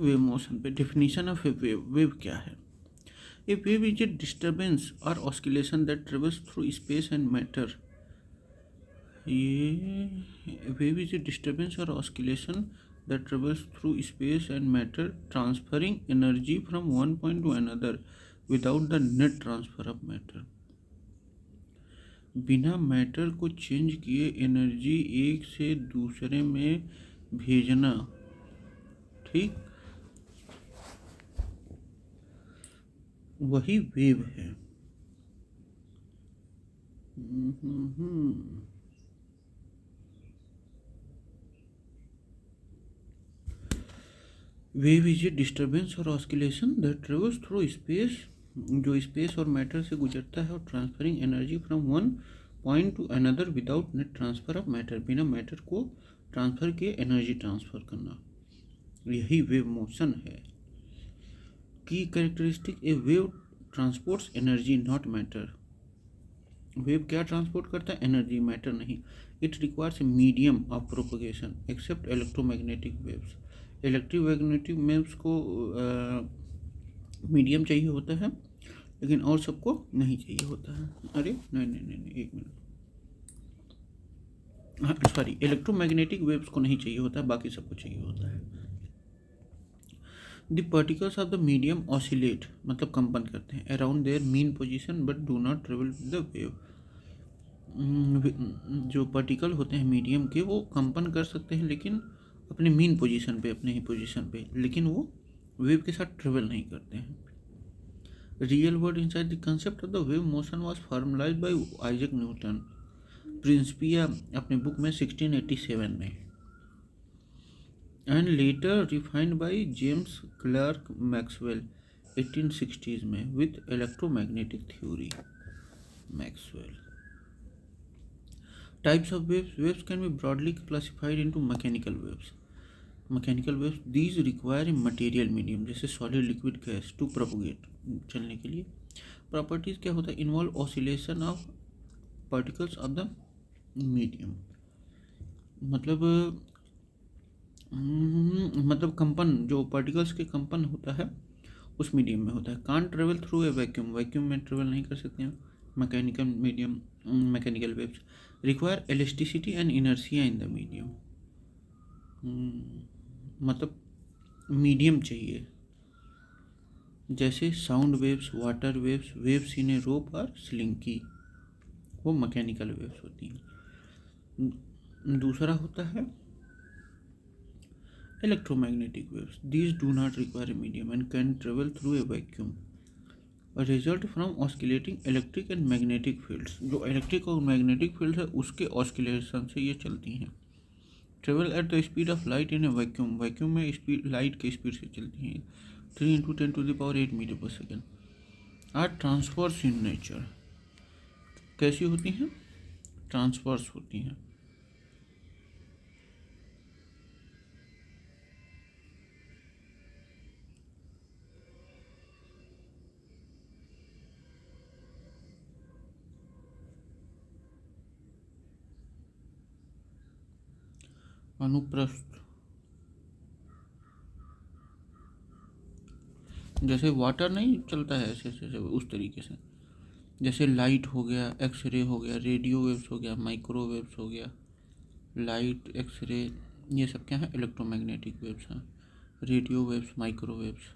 Wave motion पे। Definition of A wave, wave क्या है? ए वेव इज ए डिस्टर्बेंस और oscillation that travels through space and matter. ये wave is a disturbance और oscillation that travels through space and matter, transferring energy from one point to another without the net transfer of matter. बिना matter को change किए energy एक से दूसरे में भेजना। ठीक, वही वेव है। वेव इज ए डिस्टर्बेंस और oscillation that travels through space, जो स्पेस और मैटर से गुजरता है, और transferring energy from one point to another without net transfer of matter, बिना मैटर को ट्रांसफर किए एनर्जी ट्रांसफर करना, यही वेव मोशन है। Key characteristic, a wave transports energy not matter. Wave क्या ट्रांसपोर्ट करता है? एनर्जी, मैटर नहीं। It requires medium of propagation except electromagnetic waves. Electromagnetic waves को मीडियम चाहिए होता है, लेकिन और सबको नहीं चाहिए होता है। अरे नहीं, एक मिनट, हाँ सॉरी, इलेक्ट्रोमैग्नेटिक वेव्स को नहीं चाहिए होता है, बाकी सबको चाहिए होता है। The particles of the medium oscillate, मतलब कंपन करते हैं, around there mean position but do not travel with the wave. जो पार्टिकल होते हैं मीडियम के, वो कंपन कर सकते हैं लेकिन अपने मीन पोजीशन पे, अपने ही पोजीशन पे, लेकिन वो वेव के साथ ट्रेवल नहीं करते हैं। Real word inside the concept of the wave motion was formalized by Isaac Newton, Principia, अपने बुक में 1687 में, and later refined by James Clerk Maxwell 1860s में with electromagnetic theory. Maxwell. Types of waves. Waves can be broadly classified into mechanical waves. Mechanical waves, these require a material medium जैसे solid, liquid, gas to propagate, चलने के लिए। Properties क्या होता है? Involve oscillation of particles of the medium, मतलब कंपन, जो पार्टिकल्स के कंपन होता है उस मीडियम में होता है। Can't travel through a vacuum, vacuum में ट्रेवल नहीं कर सकते हैं mechanical medium. Mechanical waves require elasticity and inertia in the medium, मतलब मीडियम चाहिए, जैसे sound waves, water waves, waves in a rope और स्लिंकी, वो मैकेनिकल वेव्स होती हैं। दूसरा होता है electromagnetic waves, these do not require a medium and can travel through a vacuum, result from oscillating electric and magnetic fields, जो electric और magnetic field है उसके ऑस्किलेशन से ये चलती हैं। Travel at the speed of light in a vacuum, vacuum में speed light के स्पीड से चलती हैं, 3 × 10⁸ metre per second. Are transverse in nature, कैसी होती हैं? ट्रांसफर्स होती हैं। अनुप्रस्थ, जैसे वाटर नहीं चलता है ऐसे ऐसे उस तरीके से, जैसे लाइट हो गया, एक्सरे हो गया, रेडियो वेव्स हो गया, माइक्रोवेव्स हो गया, लाइट, एक्सरे, ये सब क्या है? इलेक्ट्रोमैग्नेटिक वेव्स हैं। Radio waves, microwaves.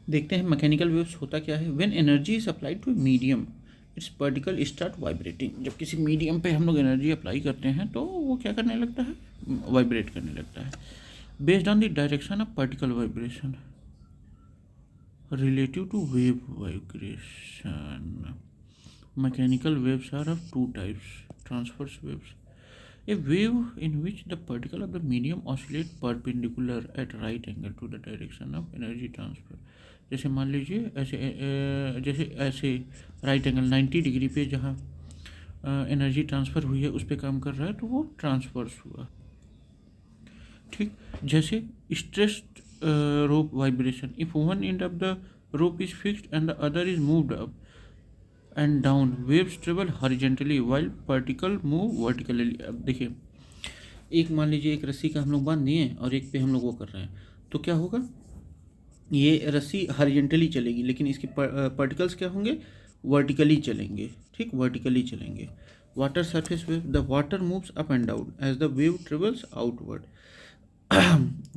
देखते हैं मैकेनिकल वेव्स होता क्या है। When energy is applied to medium its particle start vibrating, जब किसी मीडियम पे हम लोग एनर्जी अप्लाई करते हैं तो वो क्या करने लगता है? वाइब्रेट करने लगता है। Based on the direction of particle vibration relative to wave vibration. Mechanical waves are of two types: transverse waves, a wave in which the particle of the medium oscillate perpendicular at right angle to the direction of energy transfer. जैसे मान लीजिए ऐसे right angle 90 degree पे जहाँ energy transfer हुई है उस पर काम कर रहा है तो वो ट्रांसफर्स हुआ। ठीक, जैसे stressed rope vibration, if one end of the rope is fixed and the other is moved up and down, waves travel horizontally while particle move vertically। अब देखिए एक मान लीजिए एक रस्सी का हम लोग बांध दिए और एक पे हम लोग वो कर रहे हैं, तो क्या होगा, ये रस्सी हॉरिजॉन्टली चलेगी लेकिन इसके पार्टिकल्स क्या होंगे, वर्टिकली चलेंगे, ठीक, वर्टिकली चलेंगे। Water surface wave, the water moves up and down as the wave travels outward.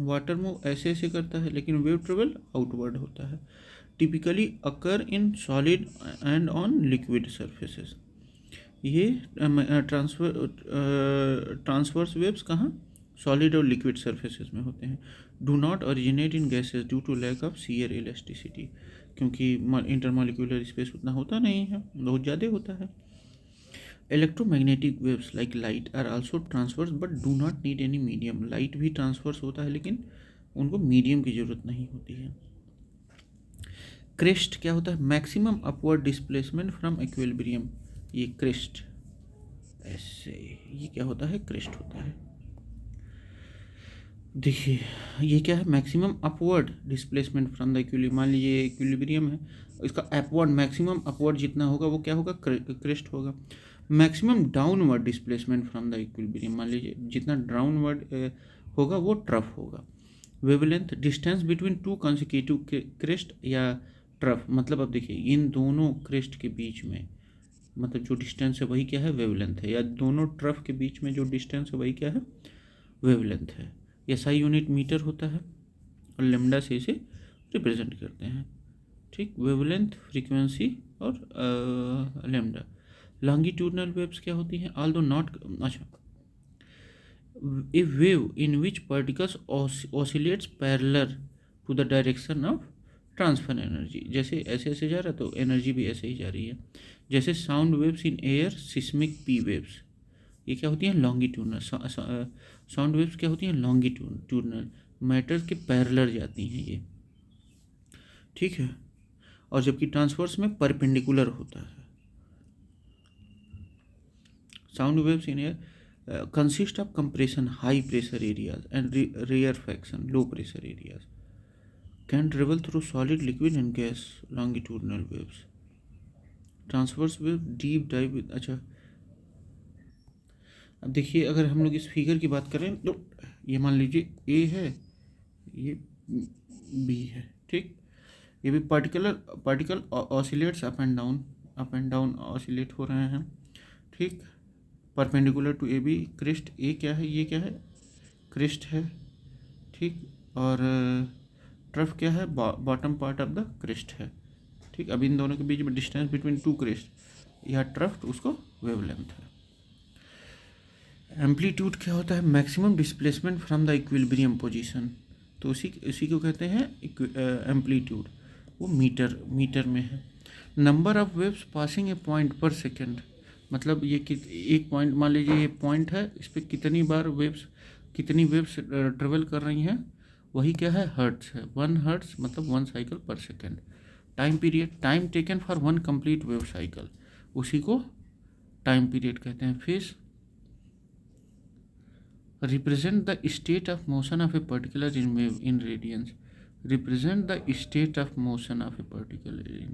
Water move ऐसे ऐसे करता है लेकिन वेव ट्रेवल आउटवर्ड होता है। Typically occur in solid and on liquid surfaces. ये ट्रांसवर्स वेव्स कहाँ, सॉलिड और लिक्विड सरफेसेस में होते हैं। Do not originate in gases due to lack of shear elasticity, क्योंकि इंटरमॉलिक्यूलर स्पेस उतना होता नहीं है, बहुत ज़्यादा होता है। Electromagnetic waves like light are also transverse but do not need any medium. Light भी ट्रांसवर्स होता है लेकिन उनको मीडियम की ज़रूरत नहीं होती है। क्रेस्ट क्या होता है, maximum upward displacement from equilibrium. ये क्रेस्ट ऐसे, ये क्या होता है, क्रेस्ट होता है। देखिए ये क्या है, maximum upward displacement from the equilibrium. मान लीजिए इक्विलिब्रियम है, इसका अपवर्ड मैक्सिमम अपवर्ड जितना होगा वो क्या होगा, क्रेस्ट होगा। Maximum downward displacement from the equilibrium, मान लीजिए जितना डाउनवर्ड होगा वो ट्रफ होगा। Wavelength, distance between to consecutive crest या ट्रफ, मतलब अब देखिए इन दोनों क्रेस्ट के बीच में मतलब जो डिस्टेंस है वही क्या है, वेवलेंथ है, या दोनों ट्रफ के बीच में जो डिस्टेंस है वही क्या है, वेवलेंथ है। एसआई यूनिट मीटर होता है और लेमडा से इसे रिप्रेजेंट करते हैं, ठीक, वेवलेंथ, फ्रीक्वेंसी और लेमडा। लॉन्गिट्यूडनल वेव्स क्या होती हैं, ऑल्दो नॉट, अच्छा, a wave in which particles oscillates parallel to the direction of transfer energy. जैसे ऐसे ऐसे जा रहा है तो एनर्जी भी ऐसे ही जा रही है। जैसे sound waves in air, seismic P waves, ये क्या होती हैं, लॉन्गिट्यूडनल। साउंड वेव्स क्या होती हैं, लॉन्गिट्यूडनल, मैटर के पैरेलल जाती हैं ये, ठीक है। और जबकि ट्रांसवर्स में परपेंडिकुलर होता है। Sound waves in air consist of compression high pressure areas and rarefaction low pressure areas, can travel through solid, liquid and gas. Longitudinal waves, transverse wave, deep dive with, अच्छा अब देखिए अगर हम लोग इस फिगर की बात करें तो ये मान लीजिए ए है, ये बी है, ठीक, ये भी particle oscillates up and down oscillate हो रहे हैं, ठीक, perpendicular to A B. Crest A क्या है, ये क्या है, क्रेस्ट है, ठीक, और ट्रफ क्या है, bottom part of the crest है, ठीक। अब इन दोनों के बीच में डिस्टेंस बिटवीन टू क्रेस्ट या ट्रफ, उसको वेवलेंथ है। एम्पलीट्यूड क्या होता है, maximum displacement from the equilibrium position, तो उसी को कहते हैं एम्पलीट्यूड, वो मीटर में है। Number of waves passing A point पर सेकेंड, मतलब ये एक पॉइंट, मान लीजिए ये पॉइंट है, इस पर कितनी वेव्स ट्रेवल कर रही हैं, वही क्या है, हर्ट्स है। 1 हर्ट्स मतलब 1 cycle per second. Time period, time taken for 1 complete wave cycle, उसी को टाइम पीरियड कहते हैं। Phase represent the state of motion of a particle in wave in radians, represent the state of motion of a particle in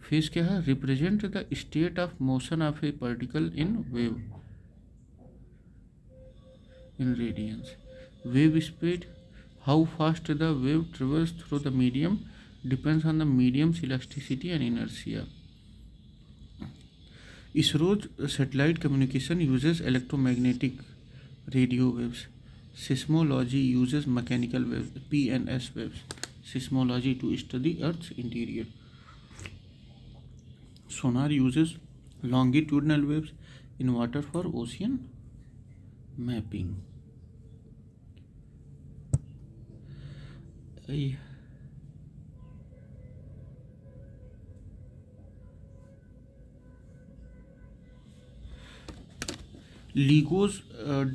phase क्या है, represent the state of motion of a particle in wave in radians. Wave speed, how fast the wave travels through the medium depends on the medium's elasticity and inertia. ISRO's satellite communication uses electromagnetic radio waves. Seismology uses mechanical waves, PNS waves. Seismology to study Earth's interior. Sonar uses longitudinal waves in water for ocean mapping. LIGO's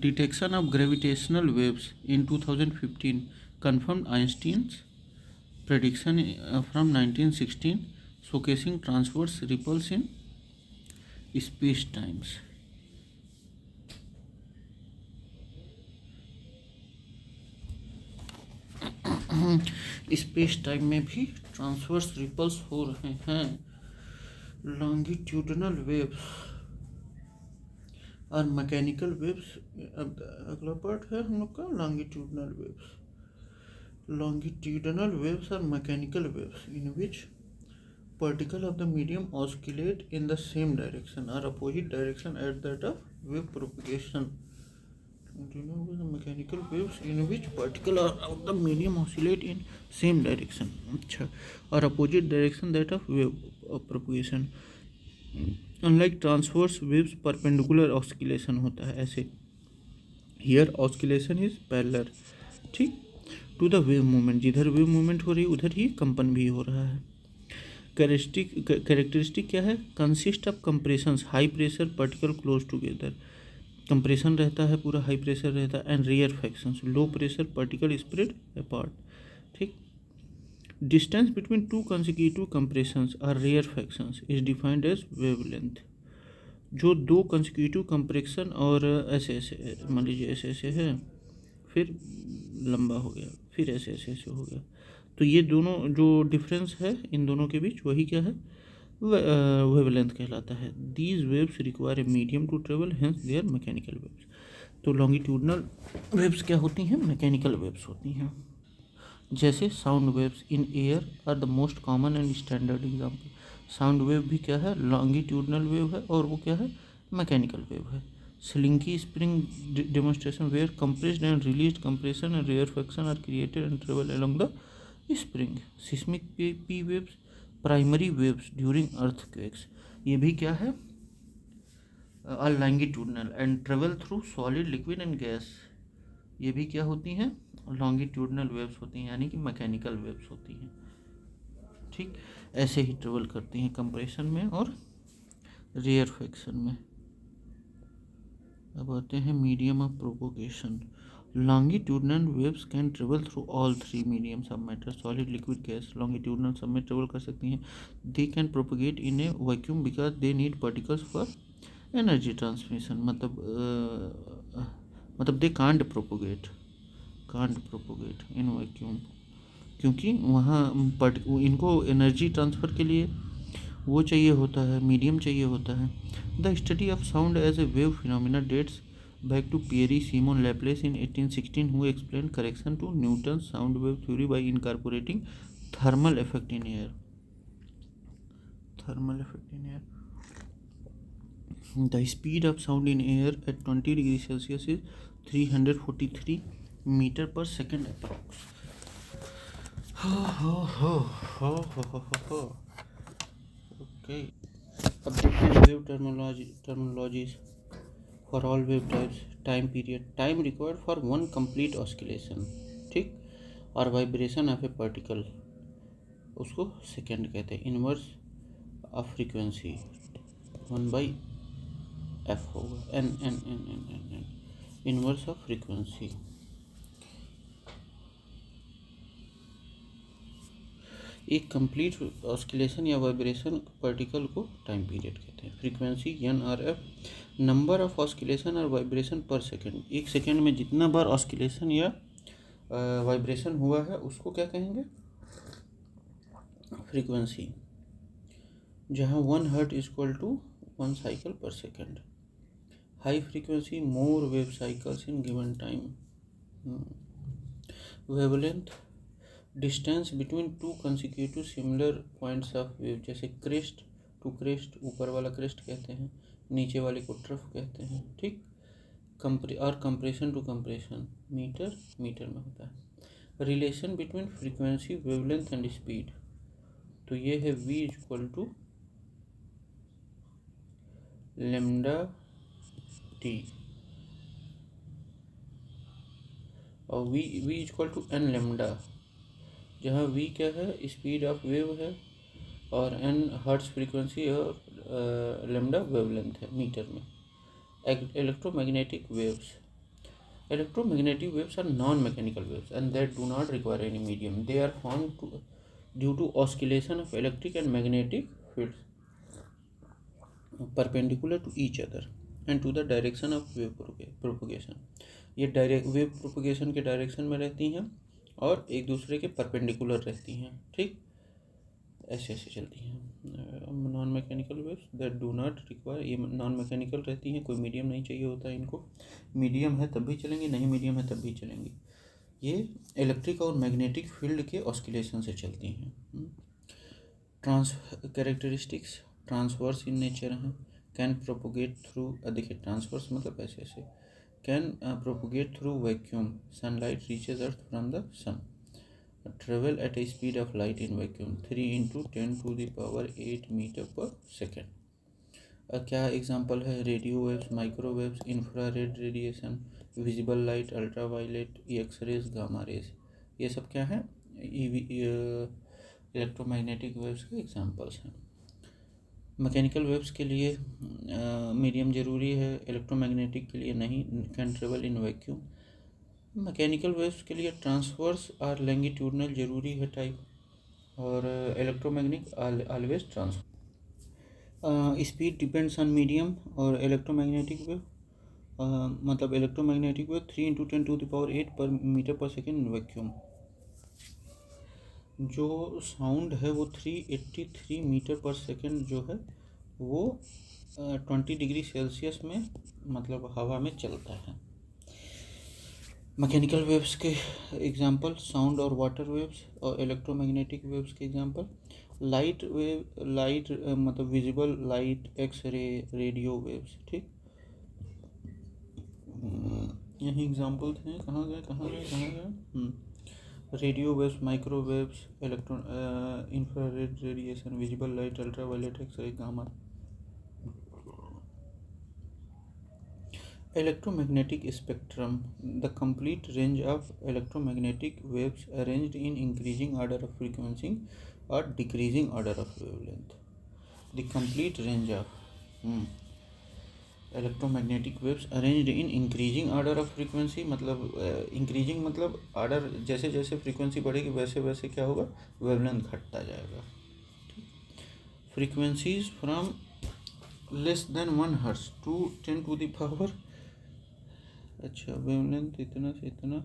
detection of gravitational waves in 2015 confirmed Einstein's prediction from 1916, showcasing transverse ripples in space-times. Space time में भी transverse ripples हो रहे हैं। Longitudinal waves, और mechanical waves. अब अगला part है हम लोग का longitudinal waves. Longitudinal waves are mechanical waves in which particles of the medium oscillate in the same direction or opposite direction at that of wave propagation. Mechanical waves in which particles of the medium oscillate in same direction, अच्छा, और opposite direction that of wave propagation. Unlike transverse waves, perpendicular oscillation होता है ऐसे. Here oscillation is parallel, ठीक, to the wave movement. जिधर wave movement हो रही है उधर ही कंपन भी हो रहा है. कैरेक्टरिस्टिक क्या है? Consist of compressions, high pressure particle close together. Compression रहता है, पूरा हाई प्रेशर रहता है. And rarefactions, low pressure particle spread apart. ठीक. Distance between two consecutive compressions और rarefactions is defined as wavelength. जो दो कंसेक्यूटिव कंप्रेशन और ऐसे ऐसे, मान लीजिए ऐसे ऐसे है, फिर लंबा हो गया, फिर ऐसे ऐसे ऐसे हो गया, तो ये दोनों जो डिफरेंस है इन दोनों के बीच वही क्या है? वेवलेंथ कहलाता है. These waves require a medium to travel, hence they are mechanical waves. तो लॉन्गिट्यूडनल वेव्स क्या होती हैं? मैकेनिकल वेव्स होती हैं. जैसे sound waves in air are the most common and standard example. Sound wave भी क्या है? लॉन्गिट्यूडनल वेव है, और वो क्या है? मैकेनिकल वेव है. Slinky spring demonstration where compressed and released compression and rarefaction are created and travel along the spring. Seismic P waves, primary waves during earthquakes. ये भी क्या है? are longitudinal and travel through solid, liquid and gas. ये भी क्या होती हैं? Longitudinal waves होती हैं, यानी कि मैकेनिकल वेव्स होती हैं. ठीक, ऐसे ही ट्रेवल करती हैं कंप्रेशन में और रेयरफैक्शन में. अब आते हैं medium of propagation. Longitudinal waves can travel through all three mediums of matter, solid, liquid, gas. Longitudinal सब में ट्रेवल कर सकती हैं. They can propagate in a vacuum because they need particles for energy transmission. मतलब they can't propagate in vacuum, क्योंकि वहाँ इनको energy transfer के लिए वो चाहिए होता है, मीडियम चाहिए होता है. The study of sound as a wave phenomena dates back to Pierre Simon Laplace in 1816, who explained correction to Newton's sound wave theory by incorporating thermal effect in air. The speed of sound in air at 20 degrees Celsius is 343 meter per second approx. Okay. अब देखते हैं wave terminologies. For all wave types, time period, time required for one complete oscillation, ठीक, और vibration of A particle, उसको second कहते हैं. Inverse of frequency 1/f होगा, n inverse of frequency. एक कंप्लीट ऑस्किलेशन या वाइब्रेशन पार्टिकल को time period कहते हैं. Frequency NRF, number of oscillation और वाइब्रेशन पर सेकेंड. एक सेकेंड में जितना बार ऑस्किलेशन या वाइब्रेशन हुआ है उसको क्या कहेंगे? फ्रीक्वेंसी. जहाँ 1 hertz is equal to 1 cycle per second. High frequency, more wave cycles in given time. Wavelength, distance between two consecutive similar points of wave. जैसे क्रेस्ट टू क्रेस्ट, ऊपर वाला क्रेस्ट कहते हैं, नीचे वाले को ट्रफ कहते हैं. ठीक. और कंप्रेशन टू कंप्रेशन मीटर में होता है. Relation between frequency, wavelength and speed. तो ये है V equal to lambda T और V equal to n lambda, जहाँ V क्या है? स्पीड ऑफ वेव है, और n हर्ट्ज फ्रीक्वेंसी और लेमडा वेवलेंथ है मीटर में. Electromagnetic waves. Electromagnetic waves are non-mechanical waves and that do not require any medium. They are formed due to oscillation of electric and magnetic fields perpendicular to each other and to the direction of wave propagation. ये direct wave propagation के direction में रहती हैं और एक दूसरे के perpendicular रहती हैं. ठीक. ऐसे ऐसे चलती हैं। Non mechanical waves that do not require, ये नॉन मैकेनिकल रहती हैं, कोई मीडियम नहीं चाहिए होता है इनको, मीडियम है तब भी चलेंगी, नहीं मीडियम है तब भी चलेंगी। ये इलेक्ट्रिक और मैग्नेटिक फील्ड के ऑस्किलेशन से चलती हैं। Trans characteristics transverse in nature हैं, कैन प्रोपोगेट थ्रू, देखिए ट्रांसवर्स मतलब ऐसे ऐसे, can propagate through vacuum, sunlight reaches earth from the sun, travel at a speed of light in vacuum 3 into 10 to the power 8 metre per second. क्या example है? Radio waves, microwaves, infrared radiation, visible light, ultraviolet, x-rays, gamma rays, ये सब क्या है? Electromagnetic waves के examples हैं। Mechanical waves के लिए मीडियम ज़रूरी है, इलेक्ट्रोमैग्नेटिक के लिए नहीं, can travel in vacuum. Mechanical waves के लिए ट्रांसवर्स और लैंगिट्यूडनल ज़रूरी है टाइप, और electromagnetic always transverse. Speed depends on medium, और इलेक्ट्रोमैग्नेटिक वेव मतलब electromagnetic wave 3 into 10 to the power 8 पर metre per second in vacuum. जो साउंड है वो 383 मीटर पर सेकेंड जो है वो 20 डिग्री सेल्सियस में मतलब हवा में चलता है। मैकेनिकल वेव्स के एग्जांपल साउंड और वाटर वेव्स, और इलेक्ट्रोमैग्नेटिक वेव्स के एग्जांपल लाइट वेव, लाइट मतलब visible light, X ray, radio waves. ठीक, यही एग्जांपल्स हैं। कहाँ गए? Radio waves, microwaves, infrared radiation, visible light, ultraviolet, X ray, gamma. Electromagnetic spectrum, the complete range of electromagnetic waves arranged in increasing order of frequency or decreasing order of wavelength. The complete range of electromagnetic waves arranged in increasing order of frequency, मतलब increasing मतलब order, जैसे जैसे frequency बढ़ेगी वैसे वैसे क्या होगा? Wavelength घटता जाएगा। Frequencies from less than 1 hertz to 10 to the power, अच्छा वेवलेंथ इतना से इतना,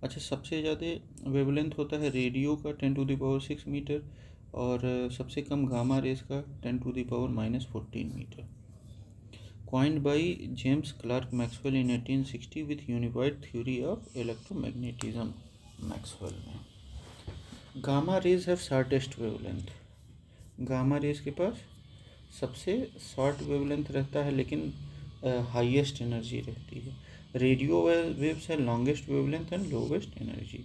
अच्छा सबसे ज़्यादा वेवलेंथ होता है रेडियो का 10 to the power 6 मीटर, और सबसे कम गामा रेस का 10 to the power -14 metre. Coined by James Clerk Maxwell in 1860 with unified theory of electromagnetism. Maxwell में gamma rays have shortest wavelength, gamma rays के पास सबसे शॉर्ट वेवलेंथ रहता है लेकिन हाईएस्ट एनर्जी रहती है। रेडियो वेव्स है longest wavelength and lowest energy.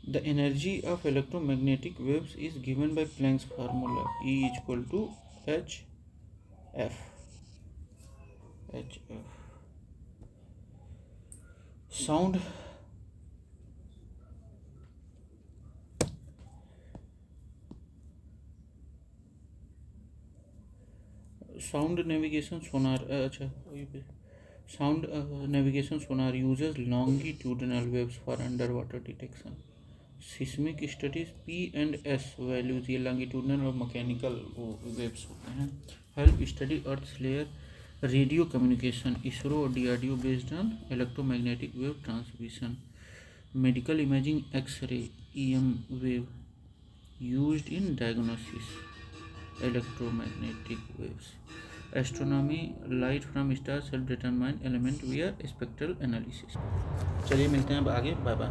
The energy of electromagnetic waves is given by Planck's formula, E equal to hf। Sound, sound navigation sonar, अच्छा sound navigation sonar uses longitudinal waves for under water detection. Seismic studies P&S values, ये longitudinal और mechanical waves होते हैं। Help study earth layer, radio communication, ISRO और DRDO based on electromagnetic wave transmission. Medical imaging, X ray, EM wave used in diagnosis electromagnetic waves. Astronomy, light from stars help determine element via spectral analysis। चलिए मिलते हैं अब आगे, bye bye.